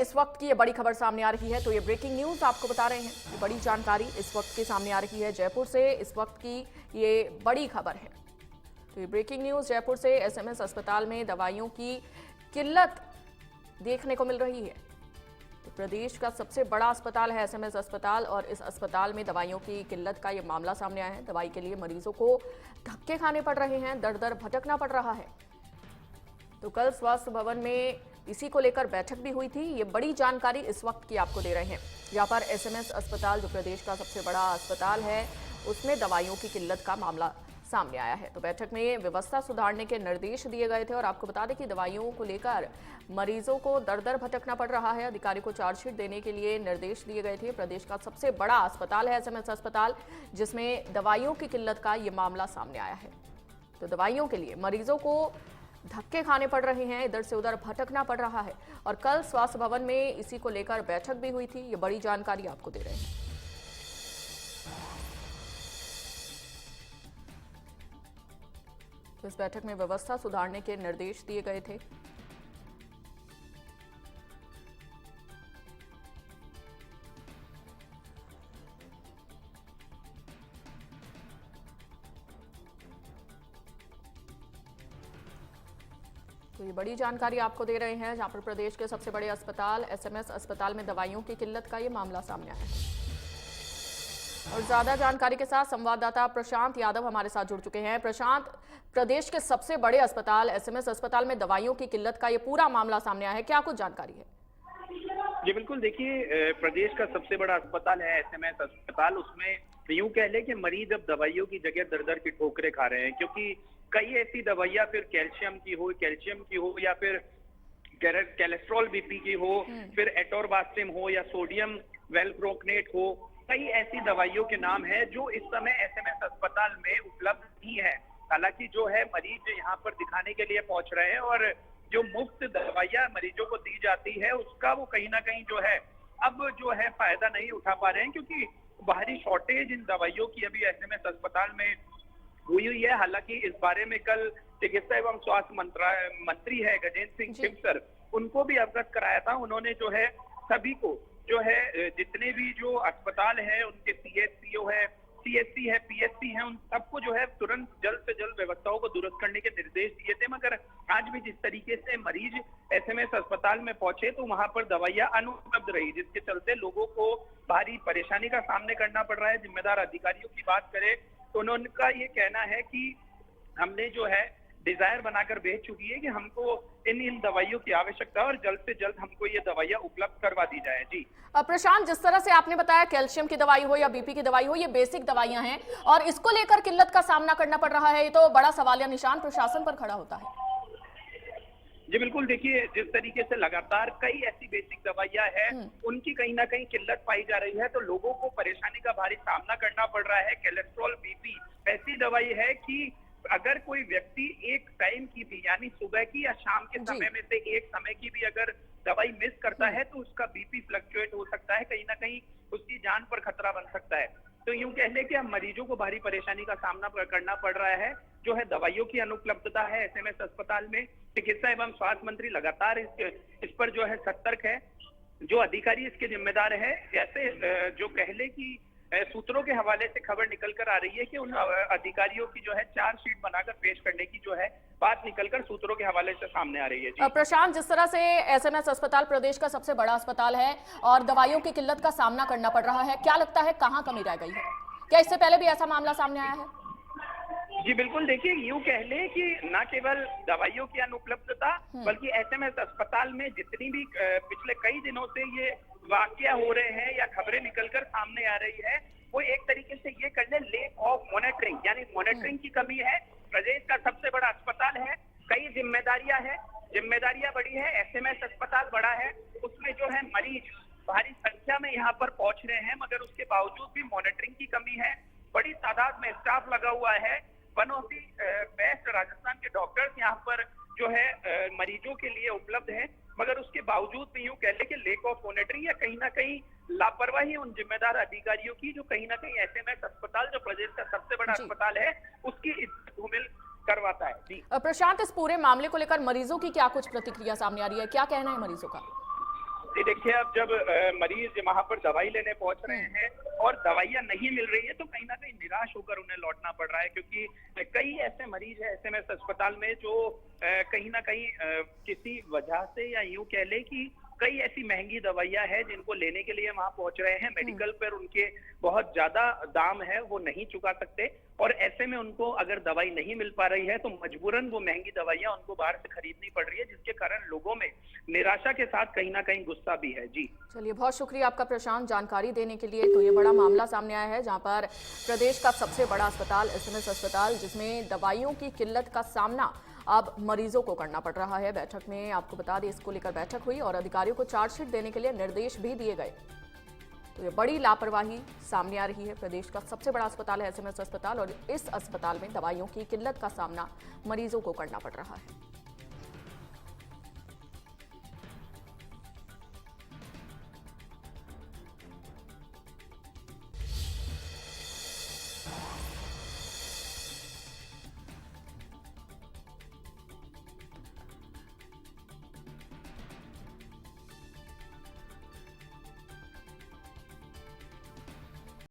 इस वक्त की ये बड़ी खबर सामने आ रही है, तो ये ब्रेकिंग न्यूज आपको बता रहे हैं। ये बड़ी जानकारी इस वक्त की सामने आ रही है जयपुर से। इस वक्त की ये बड़ी खबर है, तो ये ब्रेकिंग न्यूज जयपुर से। एसएमएस अस्पताल में दवाइयों की किल्लत देखने को मिल रही है। तो प्रदेश का सबसे बड़ा अस्पताल है एसएमएस अस्पताल, और इस अस्पताल में दवाइयों की किल्लत का ये मामला सामने आया है। दवाई के लिए मरीजों को धक्के खाने पड़ रहे हैं, दर दर भटकना पड़ रहा है। तो कल स्वास्थ्य भवन में इसी को लेकर बैठक भी हुई थी। ये बड़ी जानकारी इस वक्त की आपको दे रहे हैं। यहाँ पर एसएमएस अस्पताल, जो प्रदेश का सबसे बड़ा अस्पताल है, उसमें दवाइयों की किल्लत का मामला सामने आया है। तो बैठक में व्यवस्था सुधारने के निर्देश दिए गए थे, और आपको बता दें कि दवाइयों को लेकर मरीजों को दर दर भटकना पड़ रहा है। अधिकारी को चार्जशीट देने के लिए निर्देश दिए गए थे। प्रदेश का सबसे बड़ा अस्पताल है एसएमएस अस्पताल, जिसमें दवाइयों की किल्लत का ये मामला सामने आया है। तो दवाइयों के लिए मरीजों को धक्के खाने पड़ रहे हैं, इधर से उधर भटकना पड़ रहा है। और कल स्वास्थ्य भवन में इसी को लेकर बैठक भी हुई थी। ये बड़ी जानकारी आपको दे रहे हैं। तो इस बैठक में व्यवस्था सुधारने के निर्देश दिए गए थे। तो ये बड़ी जानकारी आपको दे रहे हैं, जहां पर प्रदेश के सबसे बड़े अस्पताल एसएमएस अस्पताल में दवाइयों की किल्लत का ये मामला सामने आया है। और ज्यादा जानकारी के साथ संवाददाता प्रशांत यादव हमारे साथ जुड़ चुके हैं। प्रशांत, प्रदेश के सबसे बड़े अस्पताल एसएमएस अस्पताल में दवाइयों की किल्लत का ये पूरा मामला सामने आया है, क्या कुछ जानकारी है? जी बिल्कुल, देखिए प्रदेश का सबसे बड़ा अस्पताल है एसएमएस अस्पताल। उसमें यूं कह ले कि मरीज अब दवाइयों की जगह दर दर की ठोकरें खा रहे हैं, क्योंकि कई ऐसी दवाइयां, फिर कैल्शियम की हो या फिर कोलेस्ट्रॉल बीपी की हो, फिर एटोरबास्टिम हो या सोडियम वेलप्रोक्नेट हो, कई ऐसी दवाइयों के नाम है जो इस समय एसएमएस अस्पताल में उपलब्ध नहीं है। हालांकि जो है मरीज यहाँ पर दिखाने के लिए पहुंच रहे हैं, और जो मुफ्त दवाइयां मरीजों को दी जाती है उसका वो कहीं ना कहीं जो है अब जो है फायदा नहीं उठा पा रहे हैं, क्योंकि बाहरी शॉर्टेज इन दवाइयों की अभी एसएमएस अस्पताल में हुई है। हालांकि इस बारे में कल चिकित्सा एवं स्वास्थ्य मंत्री है गजेंद्र सिंह शेखावत, उनको भी अवगत कराया था। उन्होंने जो है सभी को जो है जितने भी जो अस्पताल है उनके सीएचसीओ है, सीएचसी है, पीएचसी है, उन सबको जो है तुरंत जल्द से जल्द व्यवस्थाओं को दुरुस्त करने के निर्देश दिए थे। मगर आज भी जिस तरीके से मरीज एसएमएस अस्पताल में पहुंचे तो वहां पर दवाइयां अनुपलब्ध रही, जिसके चलते लोगों को भारी परेशानी का सामना करना पड़ रहा है। जिम्मेदार अधिकारियों की बात करें तो उनका ये कहना है कि हमने जो है डिजायर बनाकर भेज चुकी है कि हमको इन दवाइयों की आवश्यकता है, और जल्द से जल्द हमको ये दवाइयां उपलब्ध करवा दी जाए। जी प्रशांत, जिस तरह से आपने बताया कैल्शियम की दवाई हो या बीपी की दवाई हो, ये बेसिक दवाइयां हैं, और इसको लेकर किल्लत का सामना करना पड़ रहा है, ये तो बड़ा सवालिया निशान प्रशासन पर खड़ा होता है। जी बिल्कुल, देखिए जिस तरीके से लगातार कई ऐसी बेसिक दवाइयां हैं उनकी कहीं ना कहीं किल्लत पाई जा रही है, तो लोगों को परेशानी का भारी सामना करना पड़ रहा है। कोलेस्ट्रॉल बीपी ऐसी दवाई है कि अगर कोई व्यक्ति एक टाइम की भी, यानी सुबह की या शाम के समय में से एक समय की भी अगर दवाई मिस करता है तो उसका बीपी फ्लक्चुएट हो सकता है, कहीं ना कहीं उसकी जान पर खतरा बन सकता है। तो यूं कह ले कि अब मरीजों को भारी परेशानी का सामना करना पड़ रहा है। जो है दवाइयों की अनुपलब्धता है एसएमएस अस्पताल में। चिकित्सा एवं स्वास्थ्य मंत्री लगातार इस पर जो है सतर्क है। जो अधिकारी इसके जिम्मेदार है, जैसे जो कह ले कि सूत्रों के हवाले से खबर निकल कर आ रही है कि उन अधिकारियों की जो है चार्जशीट बनाकर पेश करने की जो है बात निकलकर सूत्रों के हवाले से सामने आ रही है। जी प्रशांत, जिस तरह से एसएमएस अस्पताल प्रदेश का सबसे बड़ा अस्पताल है और दवाइयों की किल्लत का सामना करना पड़ रहा है, क्या लगता है कहाँ कमी रह गई है? क्या इससे पहले भी ऐसा मामला सामने आया है? जी बिल्कुल, देखिए यूं कह ले कि न केवल दवाइयों की अनुपलब्धता बल्कि एसएमएस अस्पताल में जितनी भी पिछले कई दिनों से ये वाकया हो रहे हैं या खबरें निकलकर सामने आ रही है, वो एक तरीके से ये कर ले लेक ऑफ मॉनिटरिंग, यानी मॉनिटरिंग की कमी है। प्रदेश का सबसे बड़ा अस्पताल है, कई जिम्मेदारियां बड़ी है, एसएमएस अस्पताल बड़ा है, उसमें जो है मरीज भारी संख्या में यहाँ पर पहुंच रहे हैं, मगर उसके बावजूद भी मॉनिटरिंग की कमी है। बड़ी तादाद में स्टाफ लगा हुआ है। One of the best Rajasthan के डॉक्टर्स यहाँ पर जो है मरीजों के लिए उपलब्ध है, मगर उसके बावजूद भी यूं कह ले कि लेक ऑफ मॉनिटरिंग या कहीं ना कहीं लापरवाही उन जिम्मेदार अधिकारियों की, जो कहीं ना कहीं एसएमएस अस्पताल जो प्रदेश का सबसे बड़ा अस्पताल है उसकी इज्जत धूमिल करवाता है। जी प्रशांत, इस पूरे मामले को लेकर मरीजों की क्या कुछ प्रतिक्रिया सामने आ रही है, क्या कहना है मरीजों का? कि देखिए अब जब मरीज वहां पर दवाई लेने पहुंच रहे हैं और दवाइयां नहीं मिल रही है तो कहीं ना कहीं निराश होकर उन्हें लौटना पड़ रहा है, क्योंकि कई ऐसे मरीज हैं एसएमएस अस्पताल में जो कहीं ना कहीं किसी वजह से या यूं कह ले कि कई ऐसी महंगी दवाइयां हैं जिनको लेने के लिए वहां पहुंच रहे हैं, मेडिकल पर उनके बहुत ज्यादा दाम है, वो नहीं चुका सकते और ऐसे में उनको अगर दवाई नहीं मिल पा रही है तो मजबूरन वो महंगी दवाइयां उनको बाहर से खरीदनी पड़ रही है, जिसके कारण लोगों में निराशा के साथ कहीं ना कहीं गुस्सा भी है। जी चलिए, बहुत शुक्रिया आपका प्रशांत जानकारी देने के लिए। तो ये बड़ा मामला सामने आया है जहां पर प्रदेश का सबसे बड़ा अस्पताल एसएमएस अस्पताल, जिसमें दवाइयों की किल्लत का सामना अब मरीजों को करना पड़ रहा है। बैठक में आपको बता दें, इसको लेकर बैठक हुई और अधिकारियों को चार्जशीट देने के लिए निर्देश भी दिए गए। तो ये बड़ी लापरवाही सामने आ रही है। प्रदेश का सबसे बड़ा अस्पताल है एसएमएस अस्पताल और इस अस्पताल में दवाइयों की किल्लत का सामना मरीजों को करना पड़ रहा है।